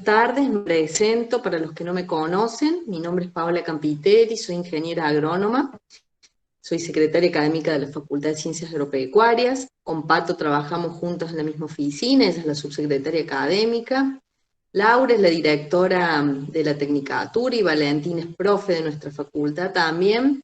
buenas tardes, me presento para los que no me conocen. Mi nombre es Paola Campitelli, soy ingeniera agrónoma, soy secretaria académica de la Facultad de Ciencias Agropecuarias. Con Pato trabajamos juntos en la misma oficina, ella es la subsecretaria académica. Laura es la directora de la Tecnicatura y Valentín es profe de nuestra facultad también.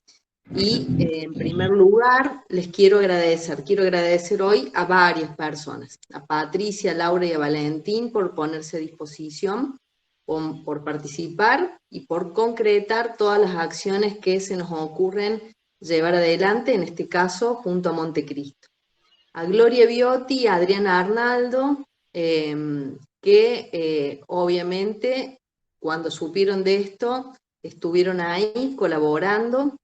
Y en primer lugar, les quiero agradecer hoy a varias personas, a Patricia, a Laura y a Valentín por ponerse a disposición, por participar y por concretar todas las acciones que se nos ocurren llevar adelante, en este caso junto a Montecristo. A Gloria Biotti y a Adriana Arnaldo, que obviamente cuando supieron de esto estuvieron ahí colaborando,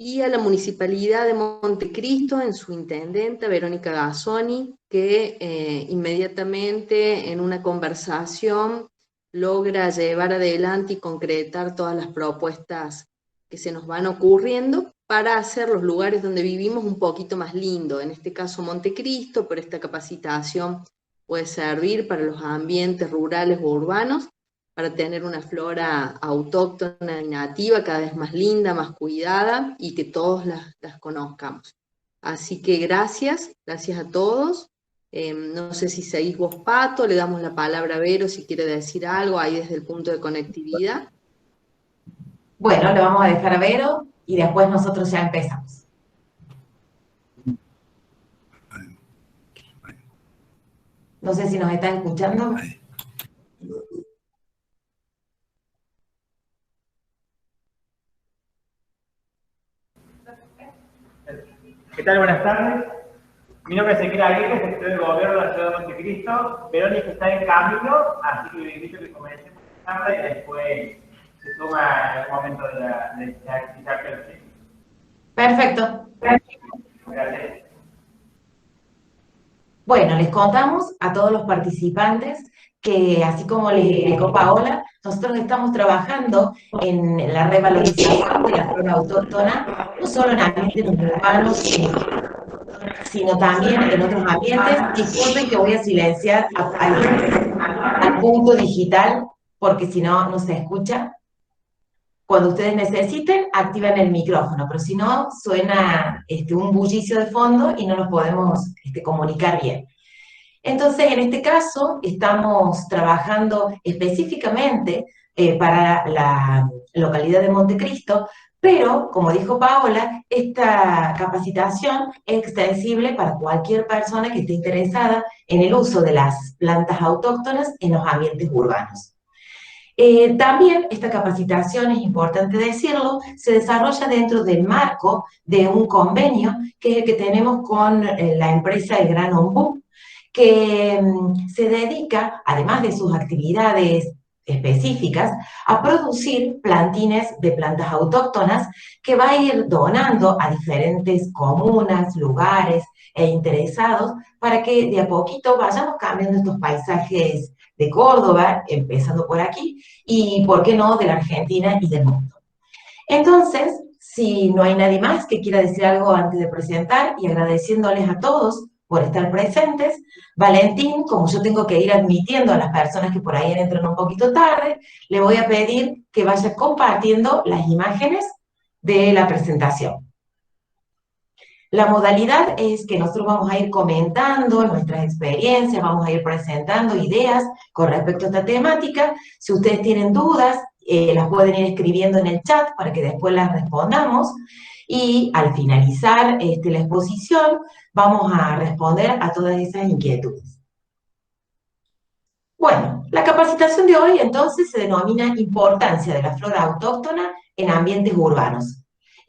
y a la Municipalidad de Montecristo, en su intendenta, Verónica Gazzoni, que inmediatamente en una conversación logra llevar adelante y concretar todas las propuestas que se nos van ocurriendo para hacer los lugares donde vivimos un poquito más lindo. En este caso Montecristo, pero esta capacitación puede servir para los ambientes rurales o urbanos, para tener una flora autóctona y nativa cada vez más linda, más cuidada, y que todos las conozcamos. Así que gracias a todos. No sé si seguís vos, Pato, le damos la palabra a Vero si quiere decir algo ahí desde el punto de conectividad. Bueno, le vamos a dejar a Vero y después nosotros ya empezamos. No sé si nos están escuchando. ¿Qué tal? Buenas tardes. Mi nombre es Ezequiel Aguirre, secretario de Gobierno de la Ciudad de Montecristo. Verónica está en camino, así que le invito a que comencemos la charla y después se suma en algún momento de la actividad. Perfecto. Gracias. Bueno, les contamos a todos los participantes que, así como les explicó Paola, nosotros estamos trabajando en la revalorización de la flora autóctona, no solo en ambientes urbanos, sino también en otros ambientes. Disculpen que voy a silenciar al punto digital, porque si no, no se escucha. Cuando ustedes necesiten, activan el micrófono, pero si no, suena un bullicio de fondo y no nos podemos comunicar bien. Entonces, en este caso, estamos trabajando específicamente para la localidad de Montecristo, pero, como dijo Paola, esta capacitación es extensible para cualquier persona que esté interesada en el uso de las plantas autóctonas en los ambientes urbanos. También esta capacitación, es importante decirlo, se desarrolla dentro del marco de un convenio que es el que tenemos con la empresa El Gran Ombú, que se dedica, además de sus actividades específicas, a producir plantines de plantas autóctonas que va a ir donando a diferentes comunas, lugares e interesados para que de a poquito vayamos cambiando estos paisajes de Córdoba, empezando por aquí, y por qué no de la Argentina y del mundo. Entonces, si no hay nadie más que quiera decir algo antes de presentar, y agradeciéndoles a todos por estar presentes, Valentín, como yo tengo que ir admitiendo a las personas que por ahí entran un poquito tarde, le voy a pedir que vaya compartiendo las imágenes de la presentación. La modalidad es que nosotros vamos a ir comentando nuestras experiencias, vamos a ir presentando ideas con respecto a esta temática. Si ustedes tienen dudas, las pueden ir escribiendo en el chat para que después las respondamos. Y al finalizar la exposición, vamos a responder a todas esas inquietudes. Bueno, la capacitación de hoy entonces se denomina Importancia de la flora autóctona en ambientes urbanos.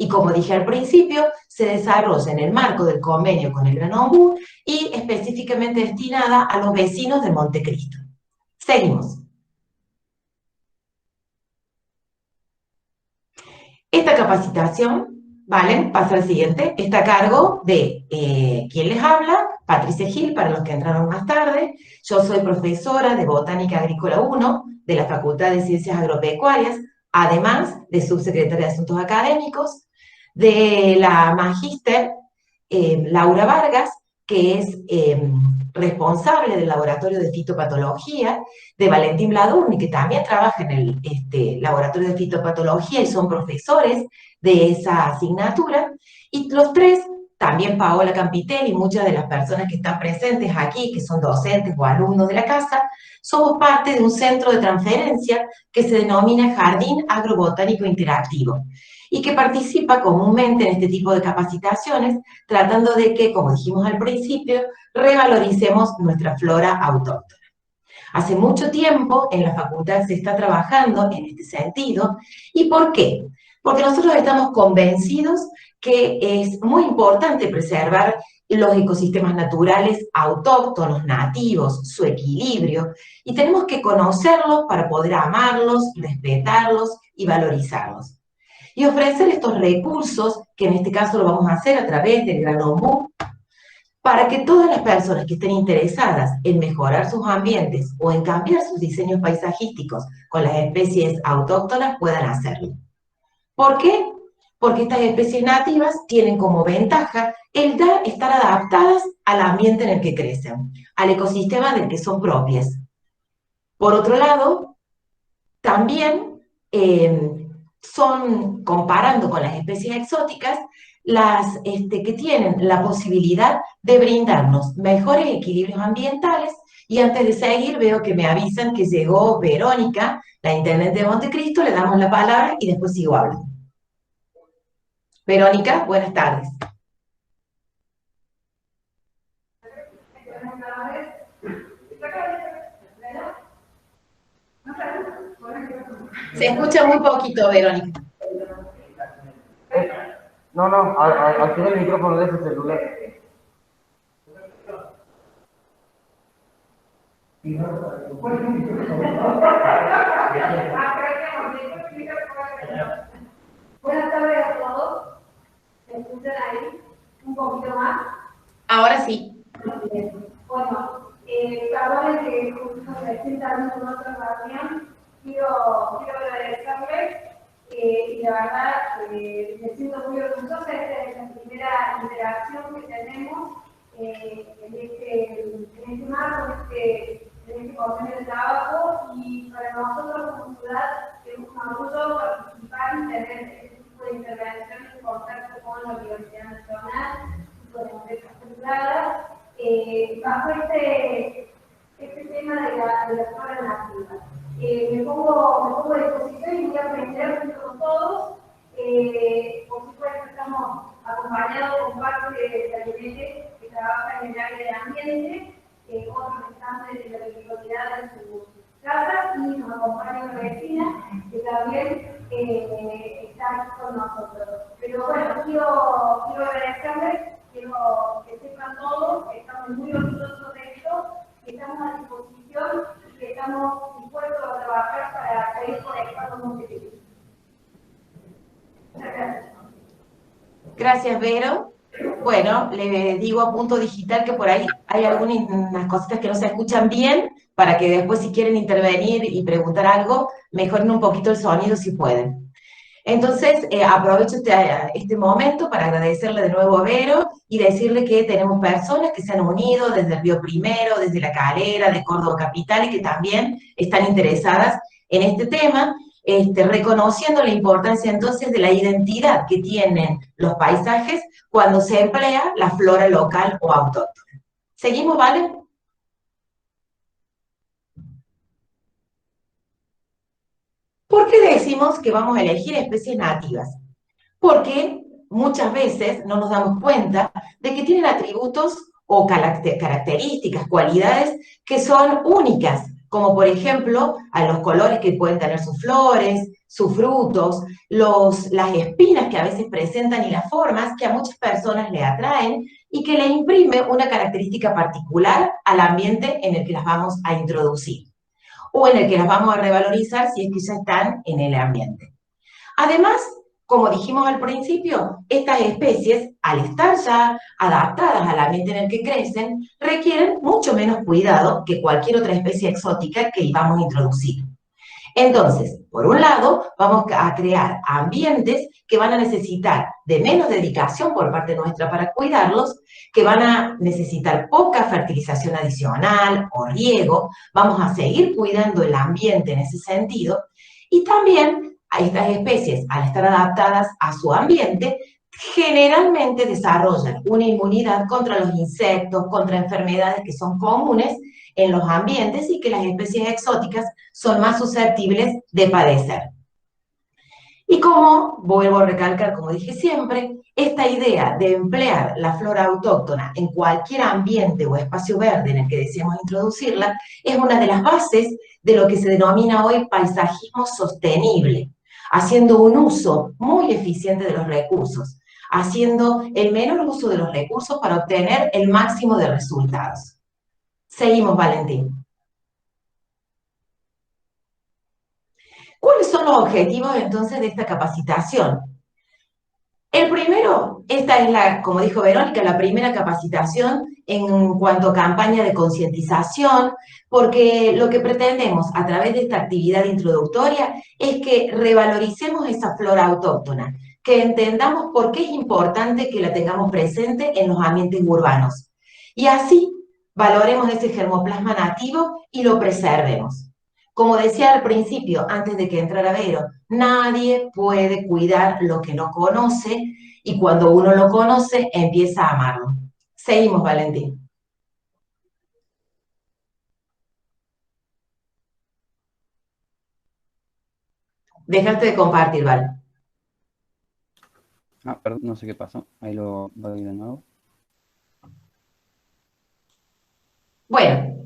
Y como dije al principio, se desarrolla en el marco del convenio con el Gran Ombú y específicamente destinada a los vecinos de Montecristo. Seguimos. Esta capacitación, ¿vale? Pasa al siguiente, está a cargo de quien les habla, Patricia Gil, para los que entraron más tarde. Yo soy profesora de Botánica Agrícola 1 de la Facultad de Ciencias Agropecuarias, además de subsecretaria de Asuntos Académicos, de la magíster Laura Vargas, que es responsable del laboratorio de fitopatología, de Valentín Bladurni, que también trabaja en el laboratorio de fitopatología y son profesores de esa asignatura, y los tres, también Paola Campitelli y muchas de las personas que están presentes aquí, que son docentes o alumnos de la casa, somos parte de un centro de transferencia que se denomina Jardín Agrobotánico Interactivo y que participa comúnmente en este tipo de capacitaciones, tratando de que, como dijimos al principio, revaloricemos nuestra flora autóctona. Hace mucho tiempo en la facultad se está trabajando en este sentido. ¿Y por qué? Porque nosotros estamos convencidos que es muy importante preservar los ecosistemas naturales autóctonos, nativos, su equilibrio, y tenemos que conocerlos para poder amarlos, respetarlos y valorizarlos. Y ofrecer estos recursos, que en este caso lo vamos a hacer a través del Gran Ombú, para que todas las personas que estén interesadas en mejorar sus ambientes o en cambiar sus diseños paisajísticos con las especies autóctonas puedan hacerlo. ¿Por qué? Porque estas especies nativas tienen como ventaja el estar adaptadas al ambiente en el que crecen, al ecosistema del que son propias. Por otro lado, también son, comparando con las especies exóticas, las que tienen la posibilidad de brindarnos mejores equilibrios ambientales. Y antes de seguir, veo que me avisan que llegó Verónica, la intendente de Montecristo, le damos la palabra y después sigo hablando. Verónica, buenas tardes. Se escucha muy poquito, Verónica. No, activa el micrófono de ese celular. Buenas tardes a todos. ¿Se escuchan ahí un poquito más? Ahora sí. Bueno, perdón que justo me estoy dando en otra reunión. Quiero agradecerles y la verdad me siento muy orgullosa. Esta es la primera interacción que tenemos en este marco, en este convenio de trabajo, y para nosotros como ciudad es un orgullo participar y tener este tipo de intervenciones en contacto con la Universidad Nacional y con empresas privadas bajo este tema de la flora nativa. Me pongo a disposición y voy a aprender junto con todos. Por supuesto, estamos acompañados con parte del gabinete que trabaja en el área de ambiente, otros están desde la virtualidad de sus casas, y nos acompaña una vecina que también está con nosotros. Pero bueno, quiero agradecerles, quiero que sepan todos que estamos muy orgullosos de esto, que estamos a disposición y que estamos dispuestos a trabajar para seguir conectando Montecristo. Muchas gracias. Gracias, Vero. Bueno, le digo a Punto Digital que por ahí hay algunas cositas que no se escuchan bien, para que después, si quieren intervenir y preguntar algo, mejoren un poquito el sonido si pueden. Entonces, aprovecho este momento para agradecerle de nuevo a Vero y decirle que tenemos personas que se han unido desde el Río Primero, desde La Calera, de Córdoba Capital, y que también están interesadas en este tema, reconociendo la importancia entonces de la identidad que tienen los paisajes cuando se emplea la flora local o autóctona. ¿Seguimos, vale? ¿Por qué decimos que vamos a elegir especies nativas? Porque muchas veces no nos damos cuenta de que tienen atributos o características, cualidades que son únicas, como por ejemplo a los colores que pueden tener sus flores, sus frutos, las espinas que a veces presentan y las formas que a muchas personas le atraen y que le imprime una característica particular al ambiente en el que las vamos a introducir o en el que las vamos a revalorizar si es que ya están en el ambiente. Además, como dijimos al principio, estas especies, al estar ya adaptadas al ambiente en el que crecen, requieren mucho menos cuidado que cualquier otra especie exótica que vamos a introducir. Entonces, por un lado, vamos a crear ambientes que van a necesitar de menos dedicación por parte nuestra para cuidarlos, que van a necesitar poca fertilización adicional o riego, vamos a seguir cuidando el ambiente en ese sentido, y también a estas especies, al estar adaptadas a su ambiente, generalmente desarrollan una inmunidad contra los insectos, contra enfermedades que son comunes en los ambientes y que las especies exóticas son más susceptibles de padecer. Y como, vuelvo a recalcar, como dije siempre, esta idea de emplear la flora autóctona en cualquier ambiente o espacio verde en el que deseemos introducirla, es una de las bases de lo que se denomina hoy paisajismo sostenible, haciendo un uso muy eficiente de los recursos, haciendo el menor uso de los recursos para obtener el máximo de resultados. Seguimos, Valentín. ¿Cuáles son los objetivos entonces de esta capacitación? El primero, esta es como dijo Verónica, la primera capacitación en cuanto a campaña de concientización, porque lo que pretendemos a través de esta actividad introductoria es que revaloricemos esa flora autóctona, que entendamos por qué es importante que la tengamos presente en los ambientes urbanos. Y así valoremos ese germoplasma nativo y lo preservemos. Como decía al principio, antes de que entrara Vero, nadie puede cuidar lo que no conoce y cuando uno lo conoce, empieza a amarlo. Seguimos, Valentín. Dejaste de compartir, Val. Ah, perdón, no sé qué pasó. Ahí lo doy de nuevo. Bueno.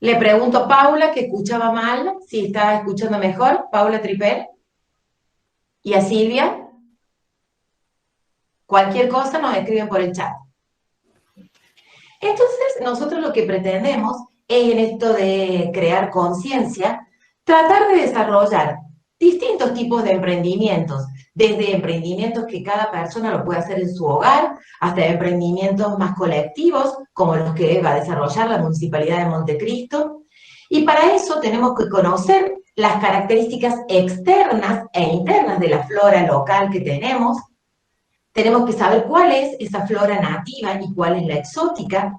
Le pregunto a Paula, que escuchaba mal, si está escuchando mejor. Paula Tripel. Y a Silvia. Cualquier cosa nos escriben por el chat. Entonces, nosotros lo que pretendemos es en esto de crear conciencia, tratar de desarrollar distintos tipos de emprendimientos, desde emprendimientos que cada persona lo puede hacer en su hogar, hasta emprendimientos más colectivos, como los que va a desarrollar la Municipalidad de Montecristo. Y para eso tenemos que conocer las características externas e internas de la flora local que tenemos. Tenemos que saber cuál es esa flora nativa y cuál es la exótica.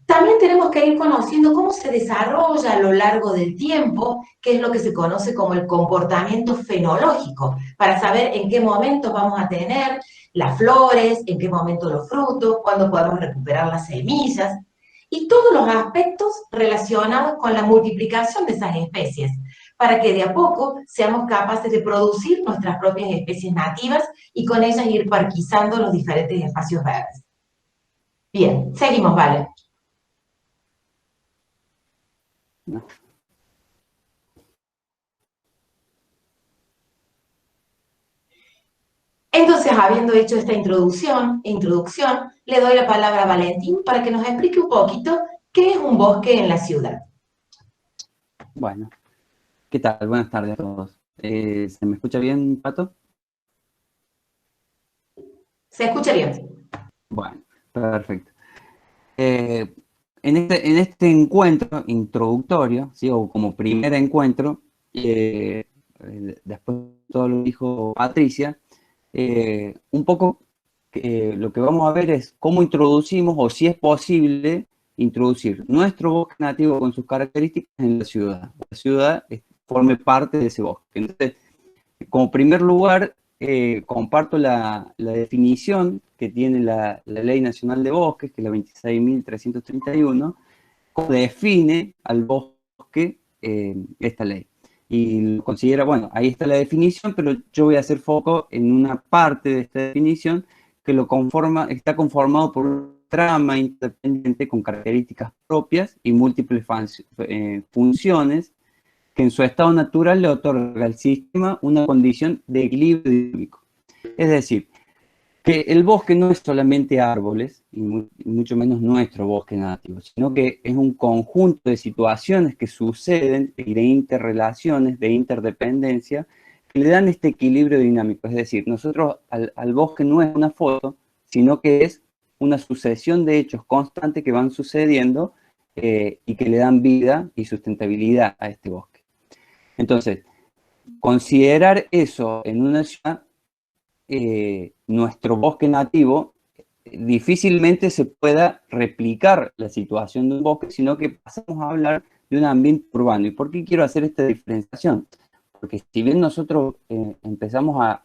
También tenemos que ir conociendo cómo se desarrolla a lo largo del tiempo, que es lo que se conoce como el comportamiento fenológico, para saber en qué momento vamos a tener las flores, en qué momento los frutos, cuándo podemos recuperar las semillas, y todos los aspectos relacionados con la multiplicación de esas especies, para que de a poco seamos capaces de producir nuestras propias especies nativas y con ellas ir parquizando los diferentes espacios verdes. Bien, seguimos, Vale. No. Entonces, habiendo hecho esta introducción, le doy la palabra a Valentín para que nos explique un poquito qué es un bosque en la ciudad. Bueno, ¿qué tal? Buenas tardes a todos. ¿Se me escucha bien, Pato? ¿Se escucha bien? Bueno, perfecto. En este encuentro introductorio, ¿sí? O como primer encuentro, después de todo lo que dijo Patricia, un poco lo que vamos a ver es cómo introducimos, o si es posible, introducir nuestro bosque nativo con sus características en la ciudad. La ciudad forme parte de ese bosque. Entonces, como primer lugar, comparto la definición que tiene la Ley Nacional de Bosques, que es la 26.331, cómo define al bosque esta ley. Y lo considera, bueno, ahí está la definición, pero yo voy a hacer foco en una parte de esta definición que está conformado por una trama independiente con características propias y múltiples funciones que en su estado natural le otorga al sistema una condición de equilibrio dinámico. Es decir, que el bosque no es solamente árboles, y mucho menos nuestro bosque nativo, sino que es un conjunto de situaciones que suceden y de interrelaciones, de interdependencia, que le dan este equilibrio dinámico. Es decir, nosotros al bosque no es una foto, sino que es una sucesión de hechos constantes que van sucediendo y que le dan vida y sustentabilidad a este bosque. Entonces, considerar eso en una ciudad, nuestro bosque nativo, difícilmente se pueda replicar la situación de un bosque, sino que pasamos a hablar de un ambiente urbano. ¿Y por qué quiero hacer esta diferenciación? Porque si bien nosotros empezamos a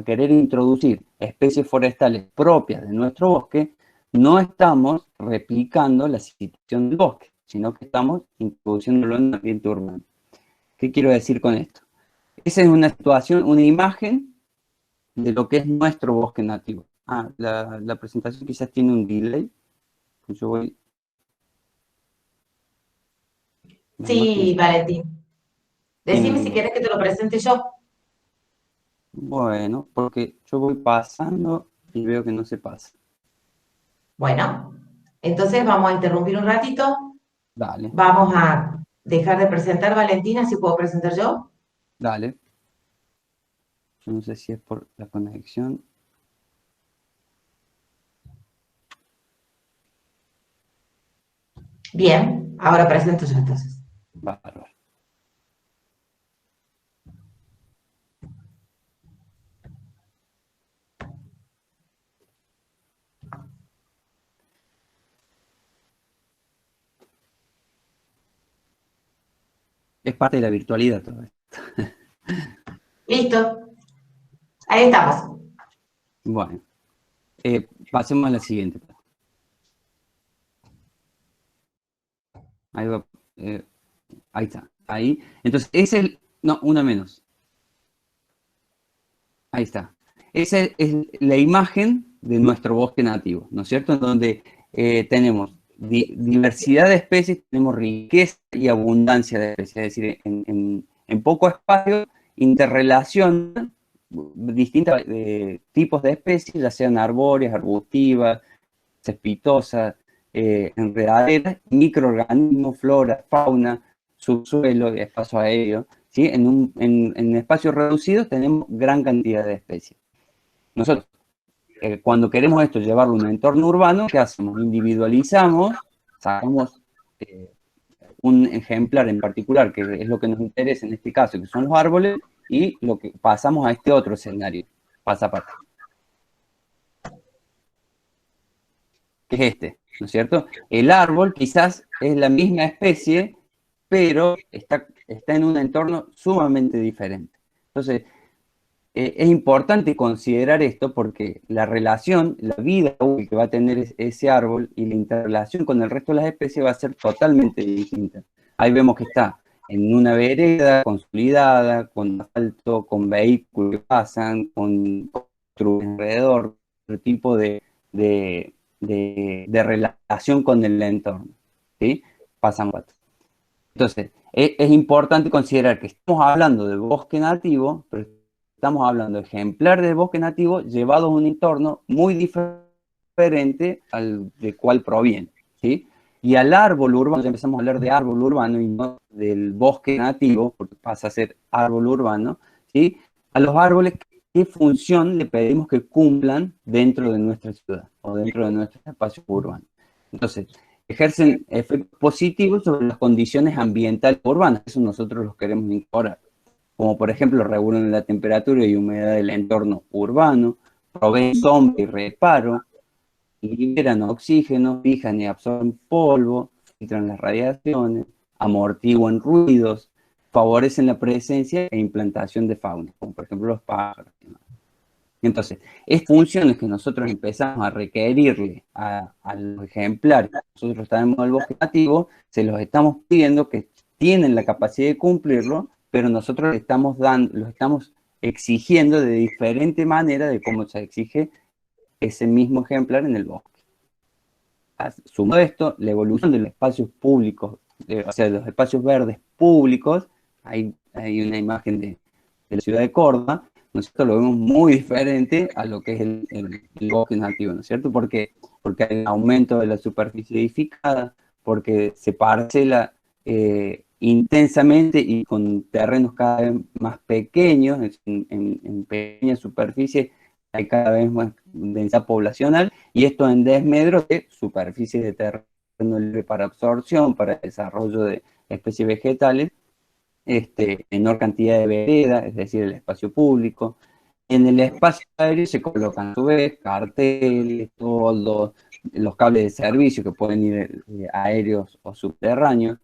querer introducir especies forestales propias de nuestro bosque, no estamos replicando la situación del bosque, sino que estamos introduciéndolo en un ambiente urbano. ¿Qué quiero decir con esto? Esa es una situación, una imagen de lo que es nuestro bosque nativo. La presentación quizás tiene un delay. Yo voy... Sí, Valentín. Decime si Tiene... querés que te lo presente yo. Bueno, porque yo voy pasando y veo que no se pasa. Bueno, entonces vamos a interrumpir un ratito. Dale, Vamos a dejar de presentar Valentina, si puedo presentar yo. dale. Yo no sé si es por la conexión. Bien, ahora presento yo entonces. Bárbaro. Es parte de la virtualidad todo esto. Listo, ahí estamos. Bueno, pasemos a la siguiente. Ahí va. Ahí está. Ahí. Entonces, es el... No, una menos. Ahí está. Esa es la imagen de nuestro bosque nativo, ¿no es cierto? En donde tenemos diversidad de especies, tenemos riqueza y abundancia de especies, es decir, en poco espacio interrelacionan distintos tipos de especies, ya sean arbóreas, arbustivas, cespitosas, enredaderas, microorganismos, flora, fauna, subsuelo, espacio aéreo. ¿Sí? En espacios reducidos tenemos gran cantidad de especies. Nosotros, cuando queremos esto, llevarlo a un entorno urbano, ¿qué hacemos? Individualizamos, sacamos un ejemplar en particular, que es lo que nos interesa en este caso, que son los árboles, y lo que pasamos a este otro escenario, pasa a parte. Que es este, ¿no es cierto? El árbol quizás es la misma especie, pero está en un entorno sumamente diferente. Entonces, es importante considerar esto porque la relación, la vida que va a tener ese árbol y la interrelación con el resto de las especies va a ser totalmente distinta. Ahí vemos que está en una vereda consolidada, con asfalto, con vehículos que pasan, con construcciones alrededor, otro tipo de relación con el entorno. ¿Sí? Pasan cuatro. Entonces, es importante considerar que estamos hablando de bosque nativo, pero estamos hablando de ejemplar de bosque nativo llevado a un entorno muy diferente al del cual proviene, ¿sí? Y al árbol urbano, ya empezamos a hablar de árbol urbano y no del bosque nativo, porque pasa a ser árbol urbano, ¿sí? A los árboles, ¿qué función le pedimos que cumplan dentro de nuestra ciudad o dentro de nuestros espacios urbanos? Entonces, ejercen efectos positivos sobre las condiciones ambientales urbanas, eso nosotros los queremos incorporar, como por ejemplo regulan la temperatura y humedad del entorno urbano, proveen sombra y reparo, liberan oxígeno, fijan y absorben polvo, filtran las radiaciones, amortiguan ruidos, favorecen la presencia e implantación de fauna, como por ejemplo los pájaros. Entonces, estas funciones que nosotros empezamos a requerirle a los ejemplares que nosotros tenemos en el bosque nativo, se los estamos pidiendo que tienen la capacidad de cumplirlo, pero nosotros le estamos dando, los estamos exigiendo de diferente manera de cómo se exige ese mismo ejemplar en el bosque. Sumado a esto, la evolución de los espacios públicos, o sea, de los espacios verdes públicos, hay una imagen de la ciudad de Córdoba, nosotros lo vemos muy diferente a lo que es el bosque nativo, ¿no es cierto? Porque hay un aumento de la superficie edificada, porque se parcela intensamente y con terrenos cada vez más pequeños, en pequeña superficie hay cada vez más densidad poblacional, y esto en desmedro de superficie de terreno libre para absorción, para desarrollo de especies vegetales, menor cantidad de veredas, es decir, el espacio público. En el espacio aéreo se colocan a su vez carteles, toldos, los cables de servicio que pueden ir aéreos o subterráneos.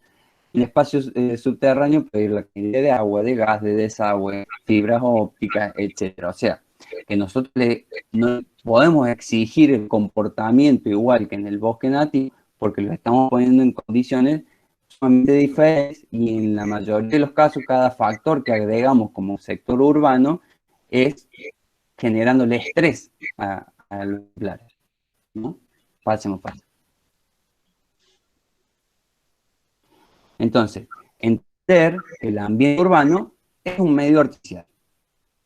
En el espacio subterráneo puede ir la cantidad de agua, de gas, de desagüe, fibras ópticas, etcétera. O sea, que nosotros no podemos exigir el comportamiento igual que en el bosque nativo, porque lo estamos poniendo en condiciones sumamente diferentes, y en la mayoría de los casos cada factor que agregamos como sector urbano es generándole estrés a los ejemplares, ¿no? Pasemos. Entonces, entender que el ambiente urbano es un medio artificial,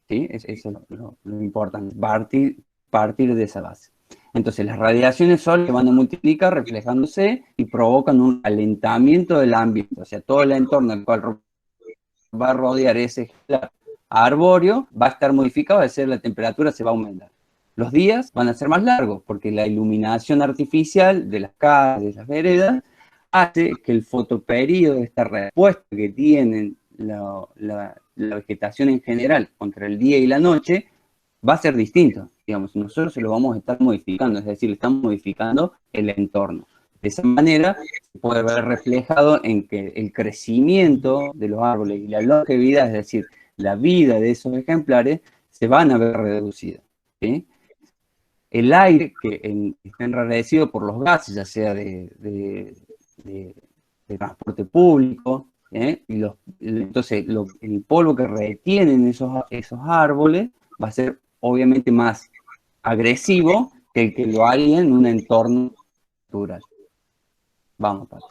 ¿sí? Eso es lo importante, partir de esa base. Entonces, las radiaciones solares van a multiplicar reflejándose y provocan un calentamiento del ambiente, o sea, todo el entorno al cual va a rodear ese ejemplar arbóreo va a estar modificado, es decir, la temperatura se va a aumentar. Los días van a ser más largos porque la iluminación artificial de las calles, de las veredas, hace que el fotoperíodo, esta respuesta que tienen la vegetación en general contra el día y la noche, va a ser distinto. Digamos, nosotros se lo vamos a estar modificando, es decir, estamos modificando el entorno. De esa manera se puede ver reflejado en que el crecimiento de los árboles y la longevidad, es decir, la vida de esos ejemplares, se van a ver reducidas, ¿sí? El aire que está enrarecido por los gases, ya sea de transporte público, entonces el polvo que retienen esos árboles va a ser obviamente más agresivo que el que lo haría en un entorno natural. Vamos, Pato.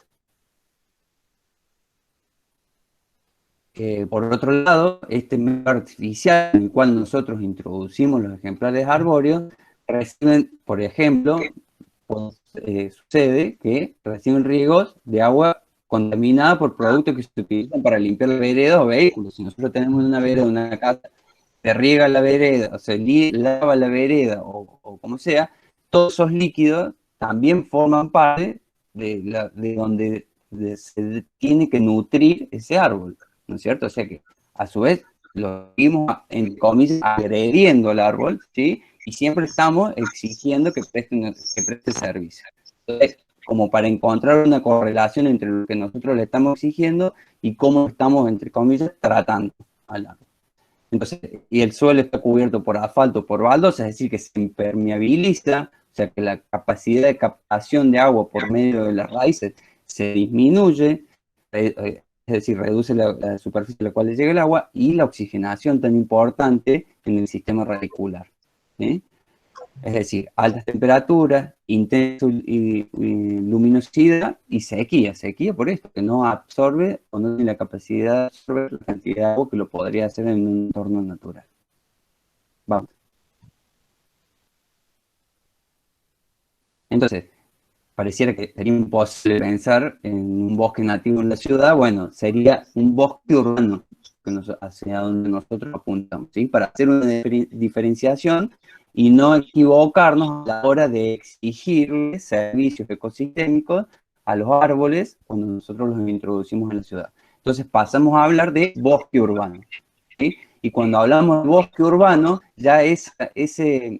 Por otro lado, este medio artificial en el cual nosotros introducimos los ejemplares arbóreos reciben, por ejemplo, sucede que reciben riegos de agua contaminada por productos que se utilizan para limpiar la vereda o vehículos. Si nosotros tenemos una vereda, una casa, se riega la vereda, o se lava la vereda, o como sea, todos esos líquidos también forman parte de donde se tiene que nutrir ese árbol, ¿no es cierto? O sea que, a su vez, lo seguimos, en comillas, agrediendo al árbol, ¿sí? Y siempre estamos exigiendo que preste servicio. Entonces, como para encontrar una correlación entre lo que nosotros le estamos exigiendo y cómo estamos, entre comillas, tratando al árbol. Entonces, y el suelo está cubierto por asfalto, por baldosa, es decir, que se impermeabiliza, o sea que la capacidad de captación de agua por medio de las raíces se disminuye, es decir, reduce la superficie a la cual le llega el agua, y la oxigenación tan importante en el sistema radicular, ¿sí? Es decir, altas temperaturas, intensa luminosidad y sequía. Sequía por esto, que no absorbe o no tiene la capacidad de absorber la cantidad de agua que lo podría hacer en un entorno natural. Vamos. Entonces, pareciera que sería imposible pensar en un bosque nativo en la ciudad. Bueno, sería un bosque urbano, hacia donde nosotros apuntamos, ¿sí? Para hacer una diferenciación y no equivocarnos a la hora de exigir servicios ecosistémicos a los árboles cuando nosotros los introducimos en la ciudad. Entonces pasamos a hablar de bosque urbano, ¿sí? Y cuando hablamos de bosque urbano, ya ese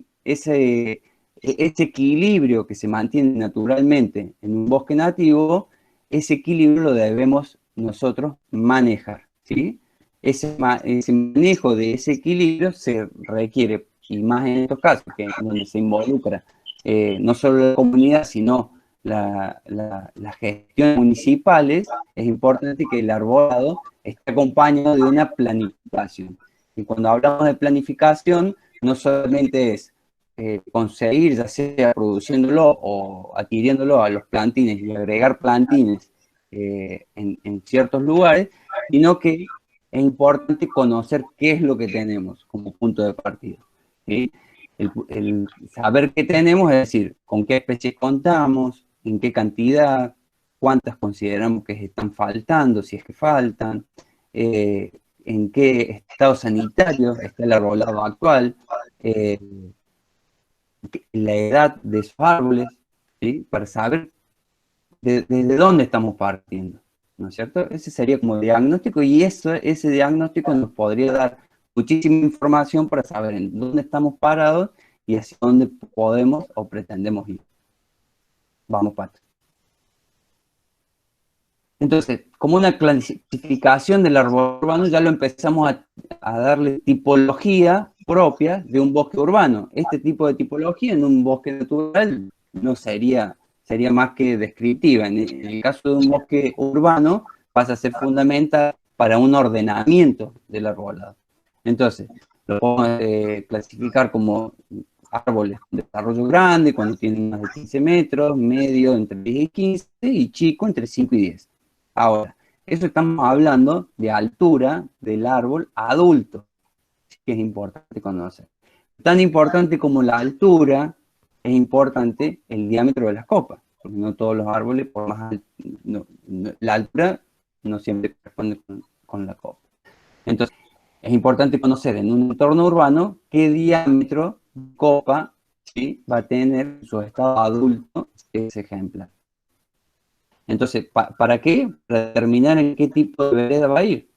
equilibrio que se mantiene naturalmente en un bosque nativo, ese equilibrio lo debemos nosotros manejar, ¿sí? Ese manejo de ese equilibrio se requiere, y más en estos casos, donde se involucra no solo la comunidad, sino las gestiones municipales, es importante que el arbolado esté acompañado de una planificación. Y cuando hablamos de planificación, no solamente es conseguir, ya sea produciéndolo o adquiriéndolo a los plantines y agregar plantines en ciertos lugares, sino que es importante conocer qué es lo que tenemos como punto de partida, ¿sí? El saber qué tenemos, es decir, con qué especies contamos, en qué cantidad, cuántas consideramos que están faltando, si es que faltan, en qué estado sanitario está el arbolado actual, la edad de esos árboles, ¿sí? Para saber desde dónde estamos partiendo. ¿no es cierto? Ese sería como diagnóstico y ese diagnóstico nos podría dar muchísima información para saber en dónde estamos parados y hacia dónde podemos o pretendemos ir. Vamos, Pato. Entonces, como una clasificación del árbol urbano, ya lo empezamos a darle tipología propia de un bosque urbano. Este tipo de tipología en un bosque natural no sería más que descriptiva. En el caso de un bosque urbano pasa a ser fundamental para un ordenamiento del arbolado. Entonces, lo podemos clasificar como árboles de desarrollo grande, cuando tienen más de 15 metros, medio entre 10 y 15, y chico entre 5 y 10. Ahora, eso estamos hablando de altura del árbol adulto, que es importante conocer. Tan importante como la altura, es importante el diámetro de las copas, porque no todos los árboles, por más alto, la altura no siempre corresponde con la copa. Entonces, es importante conocer en un entorno urbano qué diámetro de copa, ¿sí?, va a tener en su estado adulto ese ejemplar. Entonces, ¿para qué? Para determinar en qué tipo de vereda va a ir.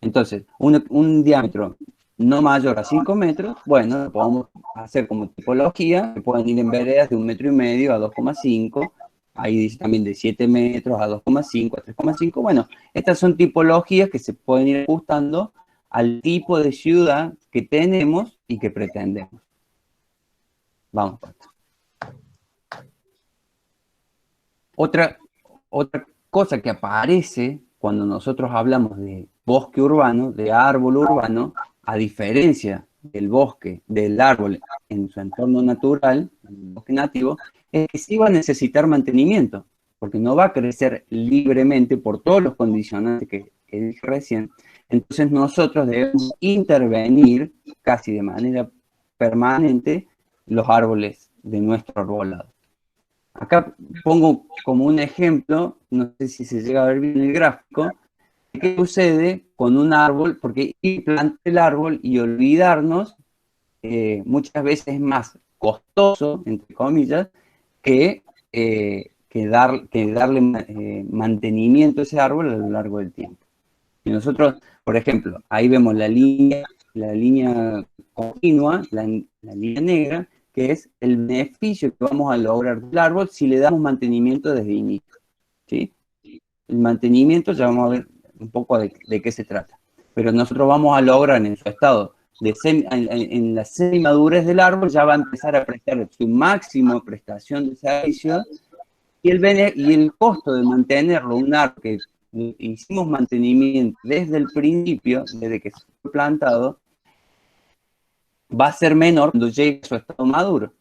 Entonces, un diámetro no mayor a 5 metros, bueno, lo podemos hacer como tipología, que pueden ir en veredas de 1,5 metros a 2,5, ahí dice también de 7 metros a 2,5, a 3,5. Bueno, estas son tipologías que se pueden ir ajustando al tipo de ciudad que tenemos y que pretendemos. Vamos, Pato. Otra cosa que aparece cuando nosotros hablamos de bosque urbano, de árbol urbano, a diferencia del bosque, del árbol en su entorno natural, en el bosque nativo, es que sí va a necesitar mantenimiento, porque no va a crecer libremente por todos los condicionantes que dije recién. Entonces nosotros debemos intervenir casi de manera permanente los árboles de nuestro arbolado. Acá pongo como un ejemplo, no sé si se llega a ver bien el gráfico, qué sucede con un árbol, porque plantar el árbol y olvidarnos muchas veces es más costoso, entre comillas, que darle mantenimiento a ese árbol a lo largo del tiempo. Y nosotros, por ejemplo, ahí vemos la línea continua, la línea negra, que es el beneficio que vamos a lograr del árbol si le damos mantenimiento desde inicio, ¿sí? El mantenimiento, ya vamos a ver un poco de qué se trata, pero nosotros vamos a lograr en su estado, en la semimadurez del árbol, ya va a empezar a prestar su máximo prestación de servicio, y el costo de mantenerlo, un árbol que hicimos mantenimiento desde el principio, desde que se fue plantado, va a ser menor cuando llegue a su estado maduro,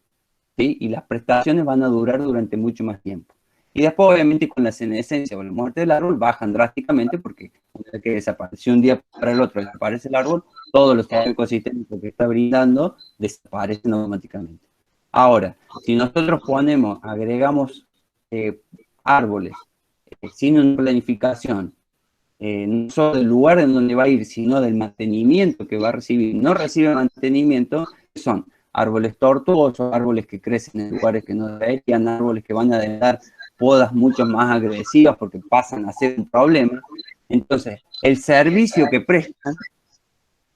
¿sí? Y las prestaciones van a durar durante mucho más tiempo. Y después, obviamente, con la senescencia o la muerte del árbol, bajan drásticamente porque una vez que desapareció un día para el otro, desaparece el árbol, todos los ecosistemas que está brindando desaparecen automáticamente. Ahora, si nosotros agregamos árboles sin una planificación, no solo del lugar en donde va a ir, sino del mantenimiento que va a recibir, no recibe mantenimiento, son árboles tortuosos, árboles que crecen en lugares que no deberían, árboles que van a dar podas mucho más agresivas porque pasan a ser un problema. Entonces, el servicio que prestan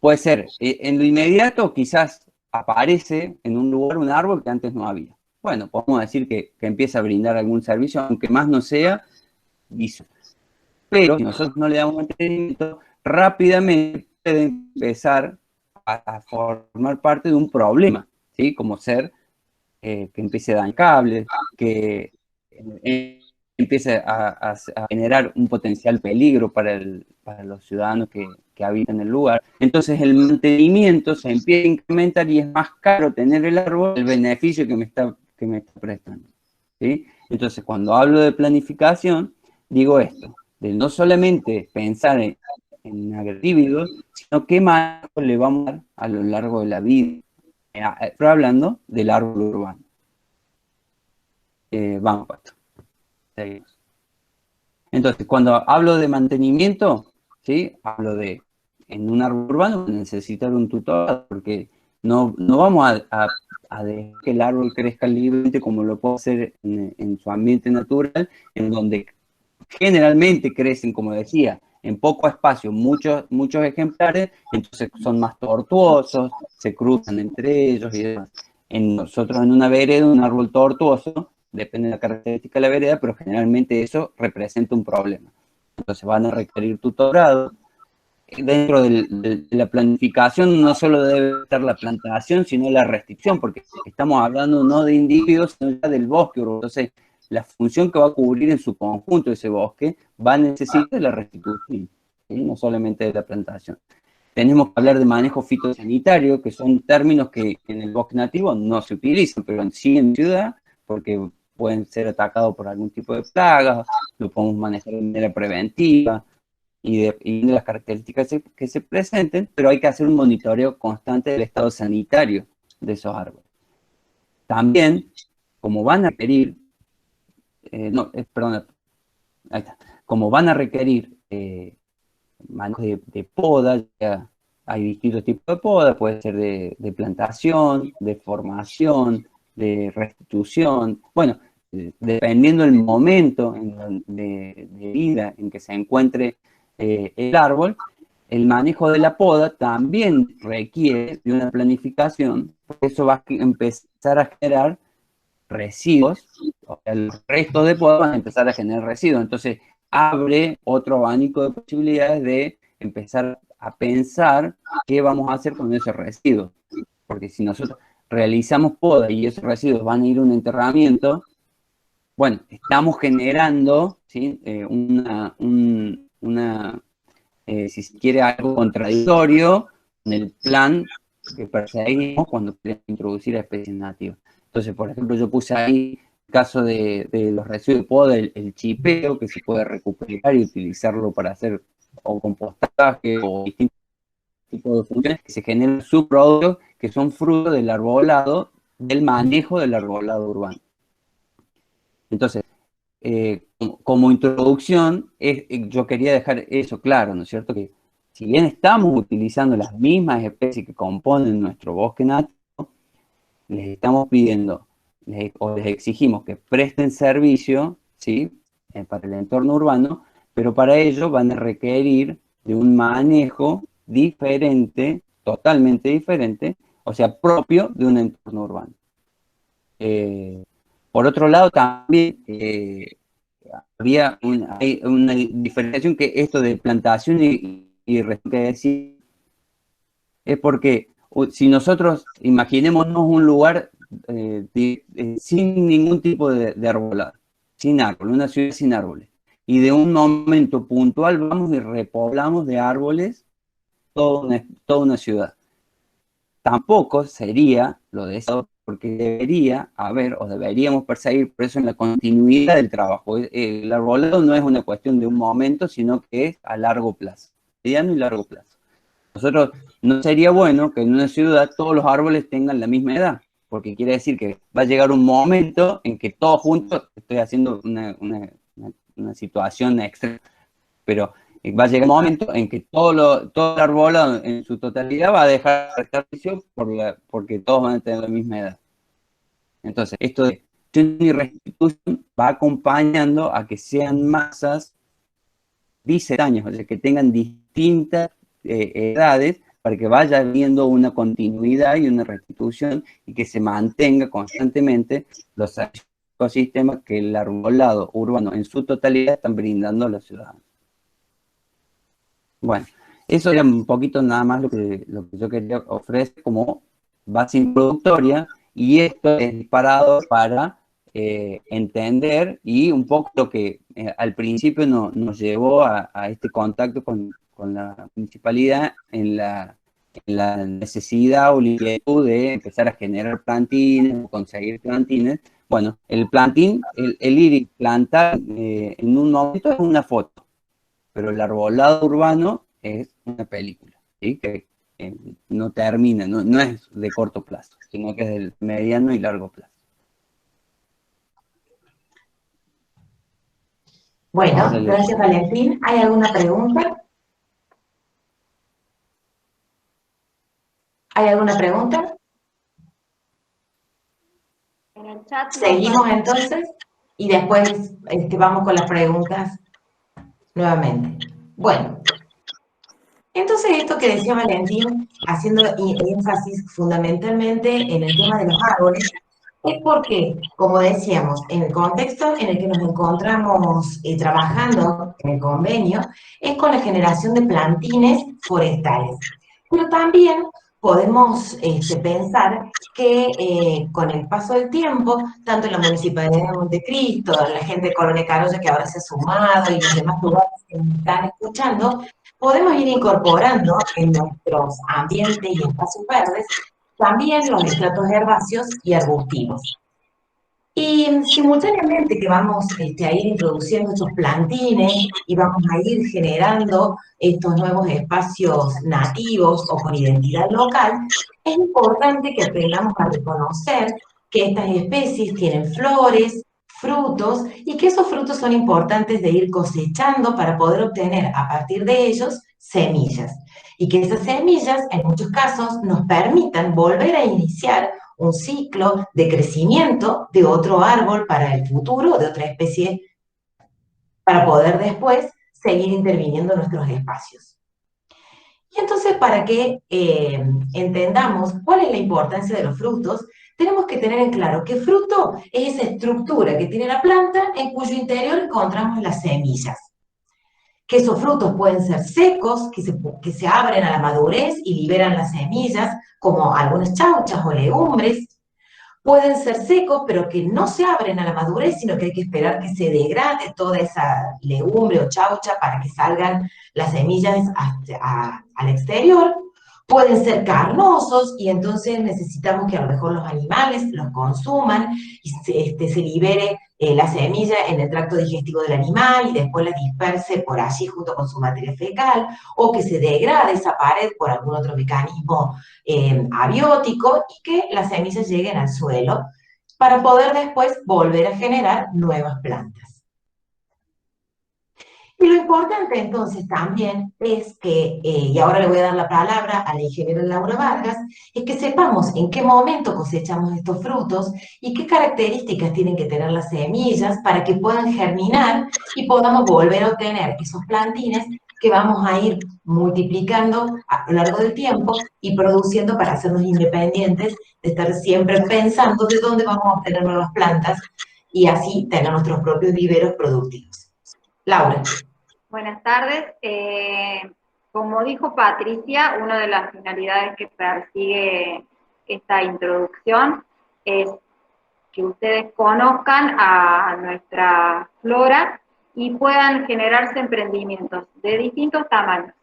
puede ser, en lo inmediato quizás aparece en un lugar un árbol que antes no había. Bueno, podemos decir que empieza a brindar algún servicio, aunque más no sea, hizo. Pero si nosotros no le damos mantenimiento, rápidamente puede empezar a formar parte de un problema, ¿sí? Como ser que empiece a dañar cables, que empiece a generar un potencial peligro para los ciudadanos que habitan el lugar. Entonces el mantenimiento se empieza a incrementar y es más caro tener el árbol, el beneficio que me está prestando, ¿sí? Entonces cuando hablo de planificación, digo esto, de no solamente pensar en agrívidos, sino qué marco le vamos a dar a lo largo de la vida, pero hablando del árbol urbano. Vamos, Pato. Seguimos. Entonces, cuando hablo de mantenimiento, ¿sí? Hablo de, en un árbol urbano, necesitar un tutor, porque no vamos a dejar que el árbol crezca libremente como lo puede hacer en su ambiente natural, en donde generalmente crecen, como decía, en poco espacio, muchos ejemplares, entonces son más tortuosos, se cruzan entre ellos y demás. Nosotros en una vereda, un árbol tortuoso, depende de la característica de la vereda, pero generalmente eso representa un problema. Entonces van a requerir tutorado. Dentro de la planificación no solo debe estar la plantación, sino la restricción, porque estamos hablando no de individuos, sino ya del bosque. Entonces, la función que va a cubrir en su conjunto ese bosque va a necesitar la restitución, ¿sí? No solamente de la plantación. Tenemos que hablar de manejo fitosanitario, que son términos que en el bosque nativo no se utilizan, pero sí en ciudad, porque pueden ser atacados por algún tipo de plagas, lo podemos manejar de manera preventiva, y de las características que se presenten, pero hay que hacer un monitoreo constante del estado sanitario de esos árboles. También, como van a requerir, como van a requerir manejo de poda, ya hay distintos tipos de poda, puede ser de plantación, de formación, de restitución, bueno, dependiendo del momento de vida en que se encuentre el árbol, el manejo de la poda también requiere de una planificación, porque eso va a empezar a generar residuos, o sea, los restos de poda van a empezar a generar residuos, entonces abre otro abanico de posibilidades de empezar a pensar qué vamos a hacer con esos residuos, porque si nosotros realizamos poda y esos residuos van a ir a un enterramiento, bueno, estamos generando, ¿sí? Si se quiere, algo contradictorio en el plan que perseguimos cuando queremos introducir a especies nativas. Entonces, por ejemplo, yo puse ahí el caso de los residuos de poda, el chipeo, que se puede recuperar y utilizarlo para hacer o compostaje o distintos tipos de funciones que se generan subproductos que son fruto del arbolado, del manejo del arbolado urbano. Entonces, como introducción, yo quería dejar eso claro, ¿no es cierto? Que si bien estamos utilizando las mismas especies que componen nuestro bosque nativo, les estamos pidiendo o les exigimos que presten servicio, ¿sí? Para el entorno urbano, pero para ello van a requerir de un manejo diferente, totalmente diferente, o sea, propio de un entorno urbano. Por otro lado, también hay una diferenciación que esto de plantación y que decir, es porque si nosotros imaginémonos un lugar sin ningún tipo de arbolado, sin árbol, una ciudad sin árboles, y de un momento puntual vamos y repoblamos de árboles toda una ciudad. Tampoco sería lo deseado, porque debería haber o deberíamos perseguir por eso en la continuidad del trabajo. El arbolado no es una cuestión de un momento, sino que es a largo plazo, mediano y largo plazo. Nosotros, no sería bueno que en una ciudad todos los árboles tengan la misma edad, porque quiere decir que va a llegar un momento en que todos juntos, estoy haciendo una situación extrema, pero va a llegar un momento en que todo el arbolado en su totalidad va a dejar de estar porque todos van a tener la misma edad. Entonces, esto de restitución y restitución va acompañando a que sean masas bisetáneas, o sea, que tengan distintas edades para que vaya habiendo una continuidad y una restitución y que se mantenga constantemente los ecosistemas que el arbolado urbano en su totalidad están brindando a los ciudadanos. Bueno, eso era un poquito nada más lo que yo quería ofrecer como base introductoria, y esto es disparado para entender y un poco lo que al principio nos llevó a este contacto con la municipalidad en la necesidad o la inquietud de empezar a generar plantines o conseguir plantines. Bueno, el plantín, el ir y plantar en un momento es una foto, pero el arbolado urbano es una película, ¿sí? Que no termina, no es de corto plazo, sino que es del mediano y largo plazo. Bueno, gracias Valentín. ¿Hay alguna pregunta? ¿Hay alguna pregunta? En el chat. Seguimos entonces y después vamos con las preguntas nuevamente. Bueno, entonces esto que decía Valentín, haciendo énfasis fundamentalmente en el tema de los árboles, es porque, como decíamos, en el contexto en el que nos encontramos trabajando en el convenio, es con la generación de plantines forestales. Pero también podemos pensar que con el paso del tiempo, tanto en la Municipalidad de Montecristo, la gente de Colonia Carolla que ahora se ha sumado y los demás lugares que nos están escuchando, podemos ir incorporando en nuestros ambientes y espacios verdes también los estratos herbáceos y arbustivos. Y simultáneamente que vamos a ir introduciendo estos plantines y vamos a ir generando estos nuevos espacios nativos o con identidad local, es importante que aprendamos a reconocer que estas especies tienen flores, frutos, y que esos frutos son importantes de ir cosechando para poder obtener a partir de ellos semillas. Y que esas semillas, en muchos casos, nos permitan volver a iniciar un ciclo de crecimiento de otro árbol para el futuro, de otra especie, para poder después seguir interviniendo en nuestros espacios. Y entonces, para que entendamos cuál es la importancia de los frutos, tenemos que tener en claro que fruto es esa estructura que tiene la planta en cuyo interior encontramos las semillas. Que esos frutos pueden ser secos, que se abren a la madurez y liberan las semillas, como algunas chauchas o legumbres. Pueden ser secos, pero que no se abren a la madurez, sino que hay que esperar que se degrade toda esa legumbre o chaucha para que salgan las semillas al exterior. Pueden ser carnosos y entonces necesitamos que a lo mejor los animales los consuman y se libere la semilla en el tracto digestivo del animal y después la disperse por allí junto con su materia fecal, o que se degrade esa pared por algún otro mecanismo abiótico y que las semillas lleguen al suelo para poder después volver a generar nuevas plantas. Y lo importante entonces también es que, y ahora le voy a dar la palabra a la ingeniera Laura Vargas, es que sepamos en qué momento cosechamos estos frutos y qué características tienen que tener las semillas para que puedan germinar y podamos volver a obtener esos plantines que vamos a ir multiplicando a lo largo del tiempo y produciendo para hacernos independientes de estar siempre pensando de dónde vamos a obtener nuevas plantas y así tener nuestros propios viveros productivos. Laura. Buenas tardes. Como dijo Patricia, una de las finalidades que persigue esta introducción es que ustedes conozcan a nuestra flora y puedan generarse emprendimientos de distintos tamaños.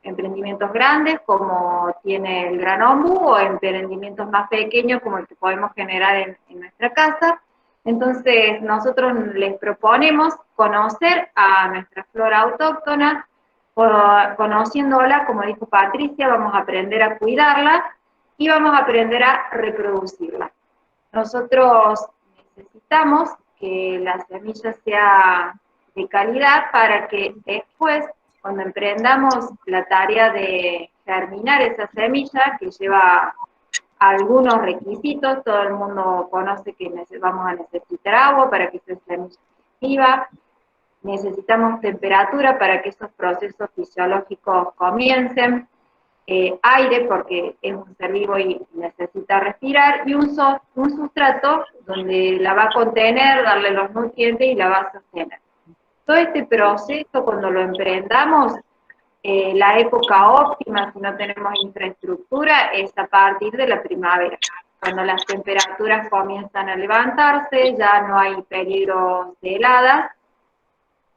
Emprendimientos grandes, como tiene el Gran Ombu, o emprendimientos más pequeños, como el que podemos generar en nuestra casa. Entonces, nosotros les proponemos conocer a nuestra flora autóctona, conociéndola, como dijo Patricia, vamos a aprender a cuidarla y vamos a aprender a reproducirla. Nosotros necesitamos que la semilla sea de calidad para que después, cuando emprendamos la tarea de germinar esa semilla, que lleva algunos requisitos, todo el mundo conoce que vamos a necesitar agua para que esa semilla viva, necesitamos temperatura para que esos procesos fisiológicos comiencen, aire porque es un ser vivo y necesita respirar, y un sustrato donde la va a contener, darle los nutrientes y la va a sostener. Todo este proceso, cuando lo emprendamos, la época óptima, si no tenemos infraestructura, es a partir de la primavera. Cuando las temperaturas comienzan a levantarse, ya no hay peligros de heladas,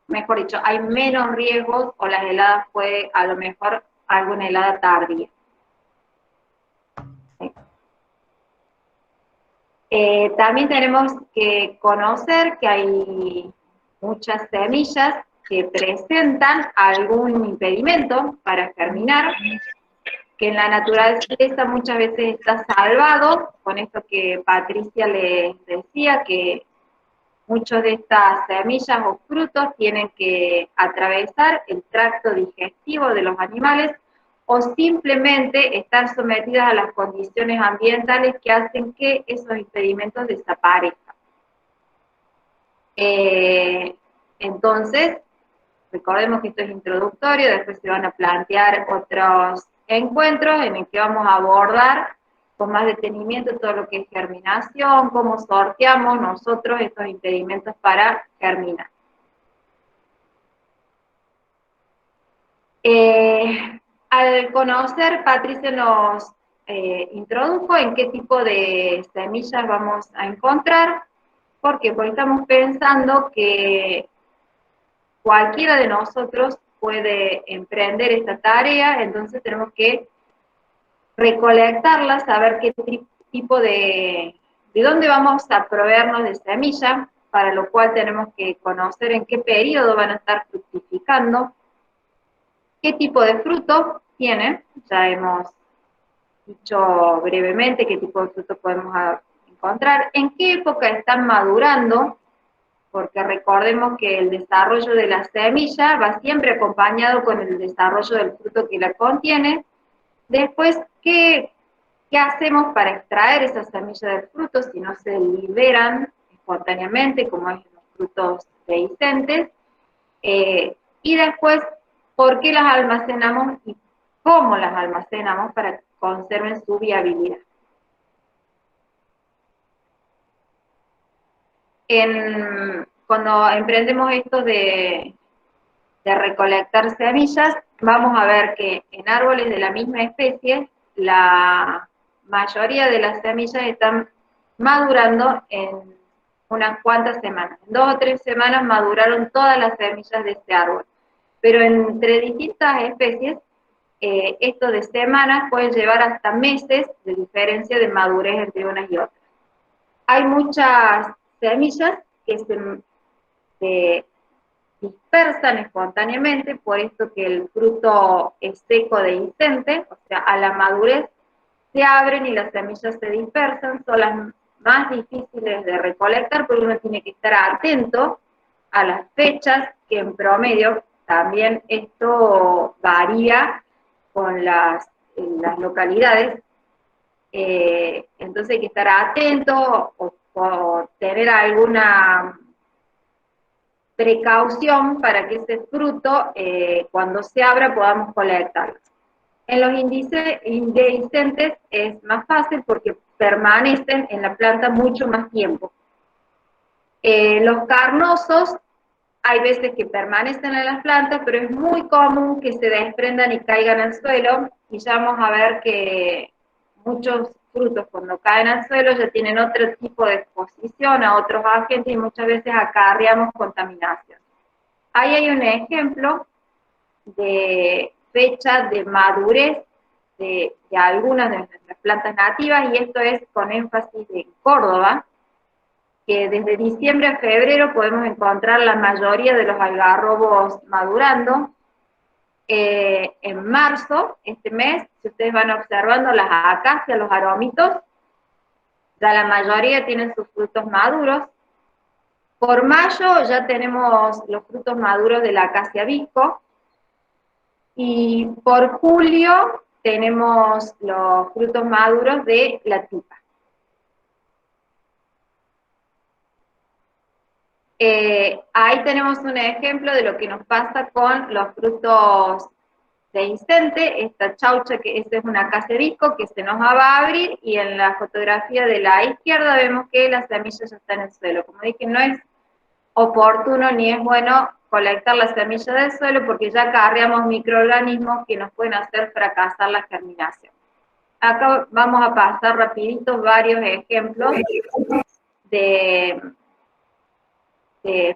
mejor dicho, hay menos riesgos, o las heladas puede, a lo mejor, alguna helada tardía. También tenemos que conocer que hay muchas semillas que presentan algún impedimento para germinar, que en la naturaleza muchas veces está salvado, con esto que Patricia les decía, que muchas de estas semillas o frutos tienen que atravesar el tracto digestivo de los animales o simplemente estar sometidas a las condiciones ambientales que hacen que esos impedimentos desaparezcan. Entonces, recordemos que esto es introductorio, después se van a plantear otros encuentros en el que vamos a abordar con más detenimiento todo lo que es germinación, cómo sorteamos nosotros estos impedimentos para germinar. Al conocer, Patricia nos introdujo en qué tipo de semillas vamos a encontrar, porque estamos pensando que cualquiera de nosotros puede emprender esta tarea, entonces tenemos que recolectarlas, saber qué tipo de dónde vamos a proveernos de semilla, para lo cual tenemos que conocer en qué periodo van a estar fructificando, qué tipo de fruto tienen, ya hemos dicho brevemente qué tipo de fruto podemos encontrar, en qué época están madurando, porque recordemos que el desarrollo de la semilla va siempre acompañado con el desarrollo del fruto que la contiene. Después, ¿qué hacemos para extraer esa semilla del fruto si no se liberan espontáneamente, como es en los frutos dehiscentes? Y después, ¿por qué las almacenamos y cómo las almacenamos para que conserven su viabilidad? Cuando emprendemos esto de recolectar semillas, vamos a ver que en árboles de la misma especie, la mayoría de las semillas están madurando en unas cuantas semanas. En 2 o 3 semanas maduraron todas las semillas de este árbol. Pero entre distintas especies, esto de semanas puede llevar hasta meses de diferencia de madurez entre unas y otras. Hay muchas semillas que se dispersan espontáneamente, por esto que el fruto es seco dehiscente, o sea, a la madurez se abren y las semillas se dispersan, son las más difíciles de recolectar, porque uno tiene que estar atento a las fechas, que en promedio también esto varía con las localidades, entonces hay que estar atento o tener alguna precaución para que ese fruto, cuando se abra, podamos colectarlo. En los indehiscentes es más fácil porque permanecen en la planta mucho más tiempo. Los carnosos, hay veces que permanecen en las plantas, pero es muy común que se desprendan y caigan al suelo, y ya vamos a ver que muchos frutos cuando caen al suelo ya tienen otro tipo de exposición a otros agentes y muchas veces acarreamos contaminación. Ahí hay un ejemplo de fecha de madurez de algunas de nuestras plantas nativas, y esto es con énfasis en Córdoba, que desde diciembre a febrero podemos encontrar la mayoría de los algarrobos madurando. En marzo, este mes, si ustedes van observando las acacias, los aromitos, ya la mayoría tienen sus frutos maduros. Por mayo ya tenemos los frutos maduros de la acacia visco, y por julio tenemos los frutos maduros de la tipa. Ahí tenemos un ejemplo de lo que nos pasa con los frutos dehiscentes. Esta chaucha, que esta es una acacia visco que se nos va a abrir, y en la fotografía de la izquierda vemos que las semillas ya están en el suelo. Como dije, no es oportuno ni es bueno colectar las semillas del suelo porque ya acarreamos microorganismos que nos pueden hacer fracasar la germinación. Acá vamos a pasar rapidito varios ejemplos de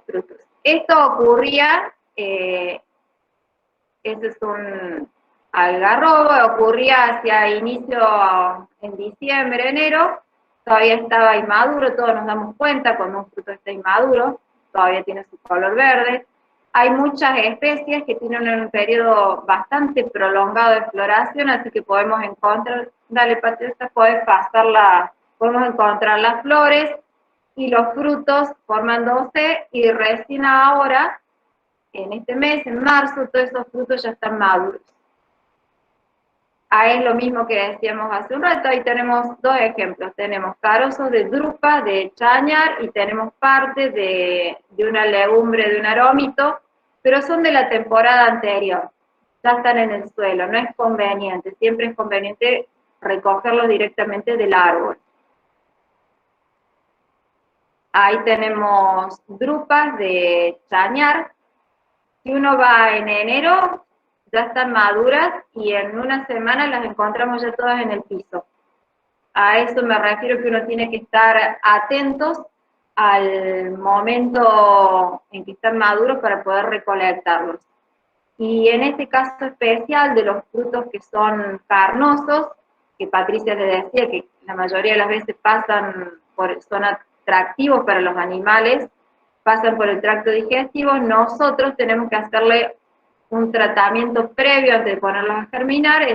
frutos. Esto ocurría, este es un algarrobo, ocurría hacia inicio en diciembre, enero, todavía estaba inmaduro, todos nos damos cuenta cuando un fruto está inmaduro, todavía tiene su color verde. Hay muchas especies que tienen un periodo bastante prolongado de floración, así que podemos encontrar, dale Patricia, podemos encontrar las flores y los frutos formándose, y recién ahora, en este mes, en marzo, todos esos frutos ya están maduros. Ahí es lo mismo que decíamos hace un rato, ahí tenemos 2 ejemplos, tenemos carozos de drupa, de chañar, y tenemos parte de una legumbre, de un arómito, pero son de la temporada anterior, ya están en el suelo, no es conveniente, siempre es conveniente recogerlos directamente del árbol. Ahí tenemos drupas de chañar. Si uno va en enero, ya están maduras y en una semana las encontramos ya todas en el piso. A eso me refiero que uno tiene que estar atentos al momento en que están maduros para poder recolectarlos. Y en este caso especial de los frutos que son carnosos, que Patricia le decía que la mayoría de las veces son atractivos para los animales, pasan por el tracto digestivo, nosotros tenemos que hacerle un tratamiento previo antes de ponerlos a germinar,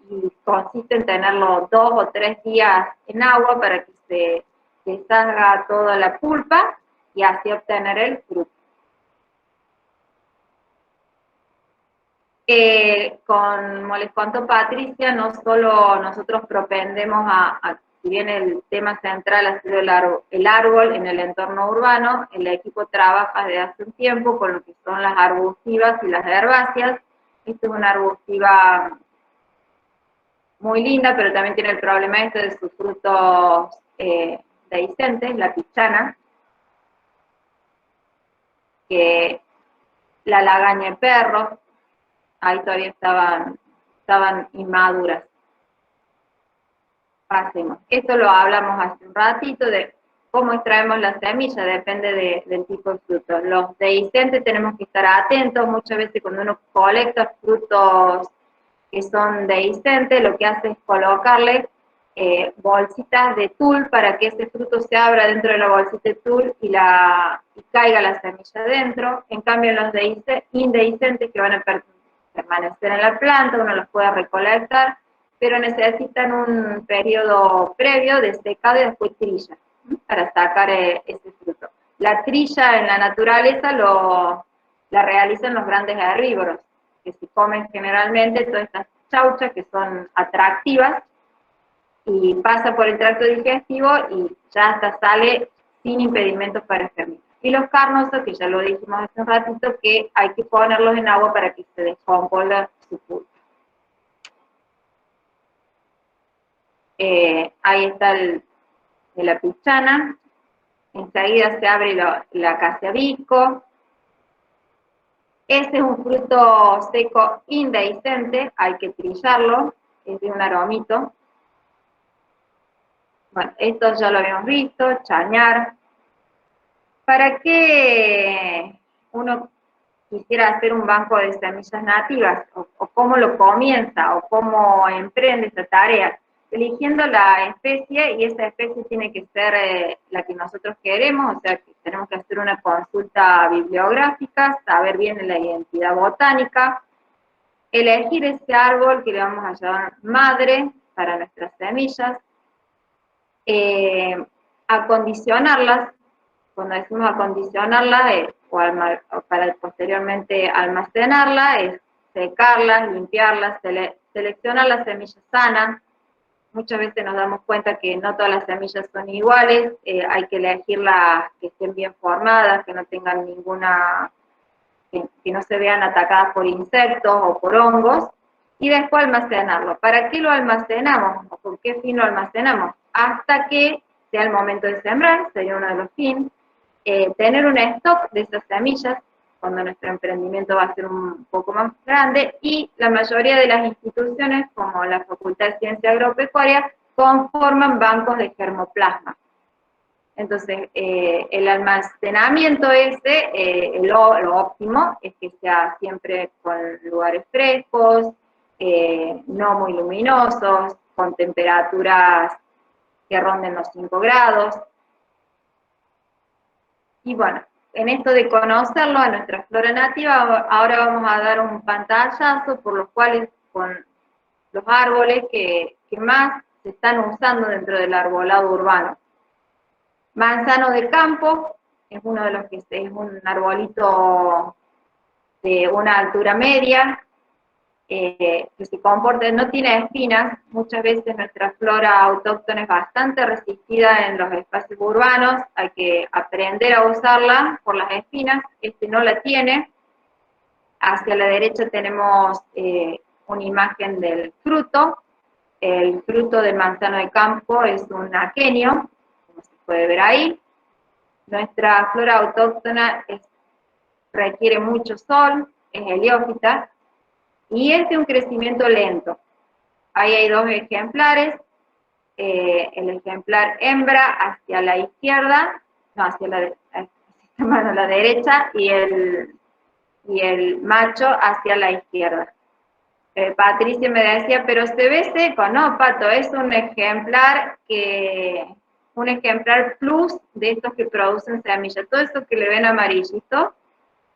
y consiste en tenerlos 2 o 3 días en agua para que se deshaga toda la pulpa y así obtener el fruto. Como les contó Patricia, no solo nosotros propendemos si bien el tema central ha sido el árbol en el entorno urbano, el equipo trabaja desde hace un tiempo con lo que son las arbustivas y las herbáceas. Esta es una arbustiva muy linda, pero también tiene el problema de sus frutos dehiscentes, la pichana, que la lagaña de perro, ahí todavía estaban inmaduras. Pasemos. Esto lo hablamos hace un ratito de cómo extraemos la semilla, depende del tipo de fruto. Los dehiscentes tenemos que estar atentos, muchas veces cuando uno colecta frutos que son dehiscentes, lo que hace es colocarle bolsitas de tul para que ese fruto se abra dentro de la bolsita de tul y caiga la semilla dentro. En cambio, los indehiscentes que van a permanecer en la planta, uno los puede recolectar, pero necesitan un periodo previo de secado y después trilla, para sacar ese fruto. La trilla en la naturaleza la realizan los grandes herbívoros, que se comen generalmente todas estas chauchas que son atractivas, y pasa por el tracto digestivo y ya hasta sale sin impedimentos para germinar. Y los carnosos, que ya lo dijimos hace un ratito, que hay que ponerlos en agua para que se descomponga su pulpa. Ahí está la pichana, enseguida se abre la acacia visco. Este es un fruto seco indehiscente, hay que trillarlo, es de un aromito. Bueno, esto ya lo habíamos visto, chañar. ¿Para qué uno quisiera hacer un banco de semillas nativas? ¿O cómo lo comienza? ¿O cómo emprende esta tarea? Eligiendo la especie, y esa especie tiene que ser la que nosotros queremos, o sea, que tenemos que hacer una consulta bibliográfica, saber bien la identidad botánica, elegir ese árbol que le vamos a llamar madre para nuestras semillas, acondicionarlas. Cuando decimos acondicionarlas o para posteriormente almacenarlas, es secarlas, limpiarlas, seleccionar las semillas sanas. Muchas veces nos damos cuenta que no todas las semillas son iguales, hay que elegir las que estén bien formadas, que no tengan que no se vean atacadas por insectos o por hongos, y después almacenarlo. ¿Para qué lo almacenamos? ¿O con qué fin lo almacenamos? Hasta que sea el momento de sembrar, sería uno de los fines, tener un stock de esas semillas, cuando nuestro emprendimiento va a ser un poco más grande, y la mayoría de las instituciones, como la Facultad de Ciencia Agropecuaria, conforman bancos de germoplasma. Entonces, el almacenamiento lo óptimo es que sea siempre con lugares frescos, no muy luminosos, con temperaturas que ronden los 5 grados. Y bueno, en esto de conocerlo a nuestra flora nativa, ahora vamos a dar un pantallazo por los cuales con los árboles que más se están usando dentro del arbolado urbano. Manzano de campo es uno de los que es un arbolito de una altura media, que se comporta, no tiene espinas. Muchas veces nuestra flora autóctona es bastante resistida en los espacios urbanos, hay que aprender a usarla por las espinas. Este no la tiene, Hacia la derecha tenemos una imagen del fruto. El fruto del manzano de campo es un aquenio, como se puede ver ahí. Nuestra flora autóctona requiere mucho sol, es heliófita, y es de un crecimiento lento. Ahí hay dos ejemplares, el ejemplar hembra hacia la izquierda, no, hacia la derecha, y el macho hacia la izquierda. Patricia me decía, pero se ve seco. No, Pato, es un ejemplar plus de estos que producen semillas. Todo eso que le ven amarillito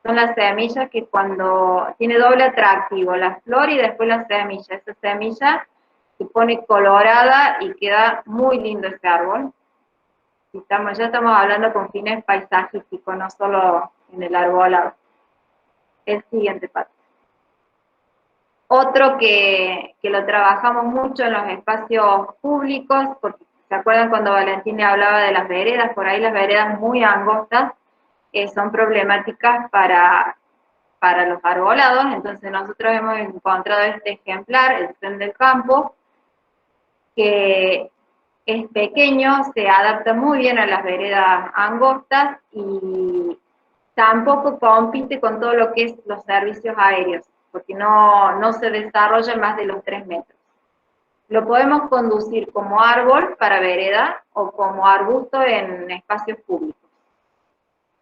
son las semillas que cuando tiene doble atractivo, la flor y después la semilla. Esa semilla se pone colorada y queda muy lindo ese árbol. Ya estamos hablando con fines paisajísticos, no solo en el arbolado. El siguiente, Pato. Otro que lo trabajamos mucho en los espacios públicos, porque ¿se acuerdan cuando Valentín le hablaba de las veredas? Por ahí las veredas muy angostas son problemáticas para los arbolados. Entonces nosotros hemos encontrado este ejemplar, el tren del campo, que es pequeño, se adapta muy bien a las veredas angostas y tampoco compite con todo lo que es los servicios aéreos, porque no se desarrolla más de los 3 metros. Lo podemos conducir como árbol para vereda o como arbusto en espacios públicos.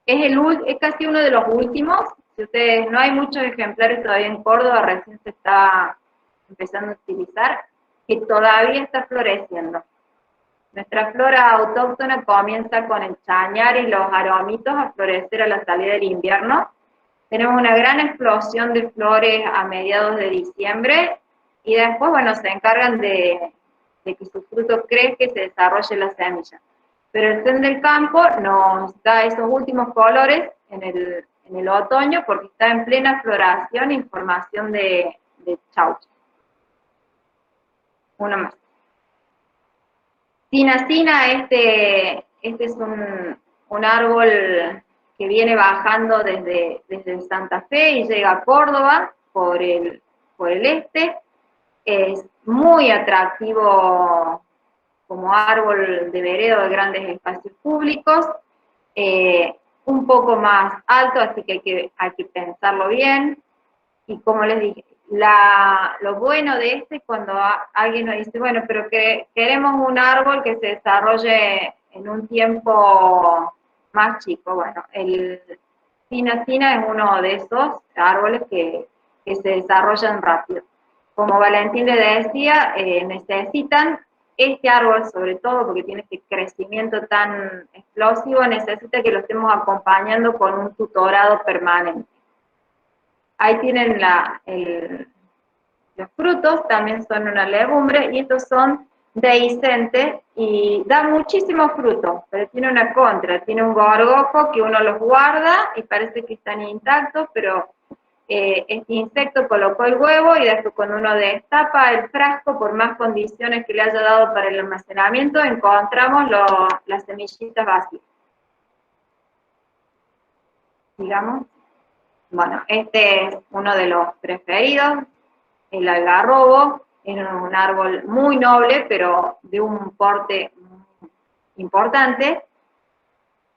Es casi uno de los últimos. Si ustedes, no hay muchos ejemplares todavía en Córdoba, recién se está empezando a utilizar, que todavía está floreciendo. Nuestra flora autóctona comienza con el chañar y los aromitos a florecer a la salida del invierno. Tenemos una gran explosión de flores a mediados de diciembre y después, bueno, se encargan de que su fruto crezca y se desarrolle la semilla. Pero el tren del campo nos da esos últimos colores en el otoño porque está en plena floración y formación de chaucha. Uno más. Cinacina, este es un árbol que viene bajando desde Santa Fe y llega a Córdoba por el este. Es muy atractivo como árbol de vereda de grandes espacios públicos, un poco más alto, así que hay que pensarlo bien. Y como les dije, lo bueno de este, cuando alguien nos dice, bueno, pero que queremos un árbol que se desarrolle en un tiempo más chico. Bueno, el cinacina es uno de esos árboles que se desarrollan rápido. Como Valentín le decía, necesitan este árbol, sobre todo porque tiene este crecimiento tan explosivo, necesita que lo estemos acompañando con un tutorado permanente. Ahí tienen los frutos, también son una legumbre, y estos son dehiscentes y da muchísimo fruto, pero tiene una contra, tiene un gorgojo que uno los guarda y parece que están intactos, pero este insecto colocó el huevo y después cuando uno destapa el frasco, por más condiciones que le haya dado para el almacenamiento, encontramos las semillitas vacías. Digamos. Bueno, este es uno de los preferidos, el algarrobo, es un árbol muy noble, pero de un porte importante.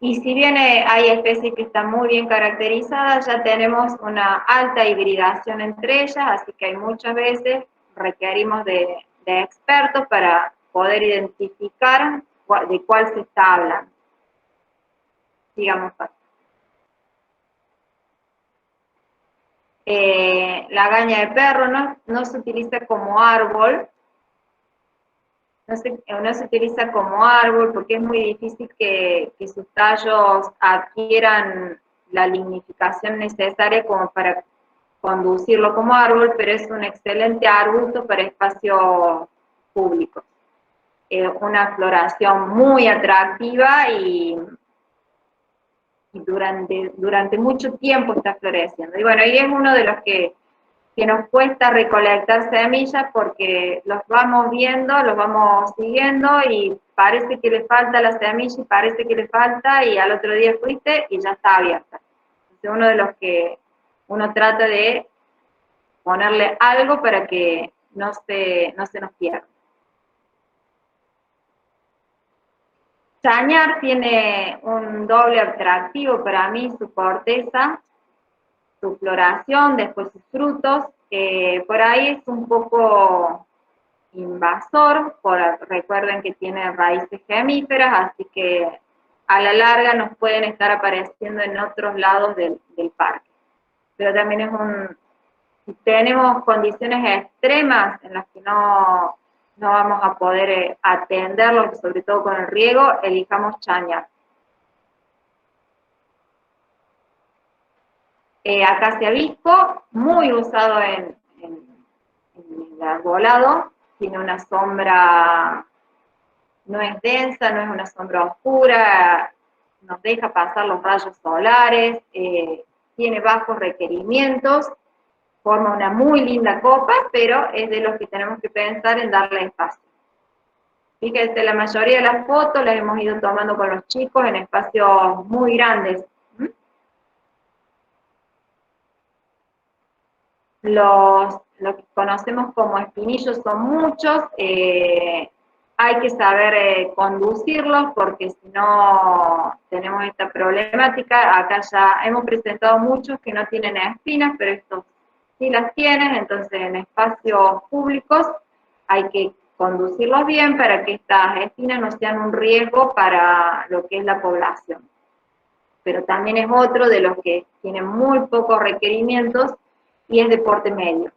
Y si bien hay especies que están muy bien caracterizadas, ya tenemos una alta hibridación entre ellas, así que hay muchas veces requerimos de expertos para poder identificar de cuál se está hablando. Sigamos pasando. La gaña de perro no se utiliza como árbol, no se utiliza como árbol porque es muy difícil que sus tallos adquieran la lignificación necesaria como para conducirlo como árbol, pero es un excelente arbusto para espacios públicos. Una floración muy atractiva y durante mucho tiempo está floreciendo. Y bueno, y es uno de los que nos cuesta recolectar semillas porque los vamos viendo, los vamos siguiendo y parece que le falta la semilla y parece que le falta y al otro día fuiste y ya está abierta. Es uno de los que uno trata de ponerle algo para que no se nos pierda. Chañar tiene un doble atractivo para mí, su corteza, su floración, después sus frutos. Por ahí es un poco invasor, recuerden que tiene raíces gemíferas, así que a la larga nos pueden estar apareciendo en otros lados del parque. Pero también es si tenemos condiciones extremas en las que no vamos a poder atenderlo, sobre todo con el riego, elijamos chañar. Acacia visco, muy usado en el arbolado, tiene una sombra, no es densa, no es una sombra oscura, nos deja pasar los rayos solares, tiene bajos requerimientos, forma una muy linda copa, pero es de los que tenemos que pensar en darle espacio. Fíjense, la mayoría de las fotos las hemos ido tomando con los chicos en espacios muy grandes. Lo que conocemos como espinillos son muchos, hay que saber conducirlos porque si no tenemos esta problemática. Acá ya hemos presentado muchos que no tienen espinas, pero estos sí las tienen, entonces en espacios públicos hay que conducirlos bien para que estas espinas no sean un riesgo para lo que es la población. Pero también es otro de los que tienen muy pocos requerimientos y es de porte medio.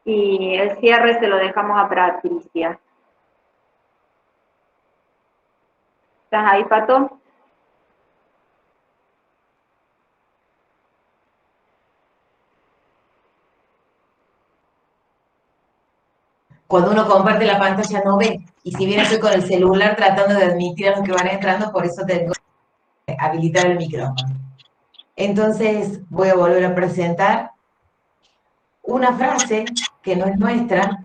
Y el cierre se lo dejamos a Patricia. ¿Estás ahí, Pato? Cuando uno comparte la pantalla no ve, y si bien estoy con el celular tratando de admitir a los que van entrando, por eso tengo que habilitar el micrófono. Entonces voy a volver a presentar una frase que no es nuestra,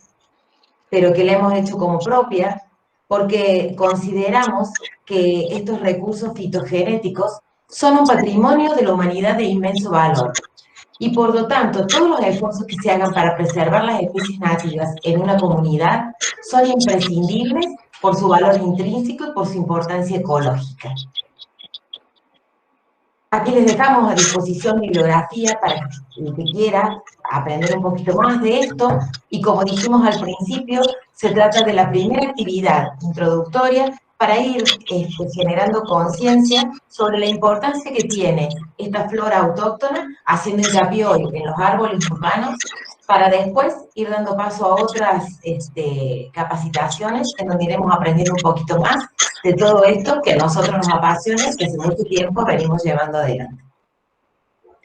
pero que la hemos hecho como propia, porque consideramos que estos recursos fitogenéticos son un patrimonio de la humanidad de inmenso valor. Y por lo tanto, todos los esfuerzos que se hagan para preservar las especies nativas en una comunidad son imprescindibles por su valor intrínseco y por su importancia ecológica. Aquí les dejamos a disposición bibliografía para el que quiera aprender un poquito más de esto, y como dijimos al principio, se trata de la primera actividad introductoria para ir generando conciencia sobre la importancia que tiene esta flora autóctona, haciendo hincapié hoy en los árboles urbanos, para después ir dando paso a otras capacitaciones en donde iremos aprendiendo un poquito más de todo esto que a nosotros nos apasiona y que hace mucho tiempo venimos llevando adelante.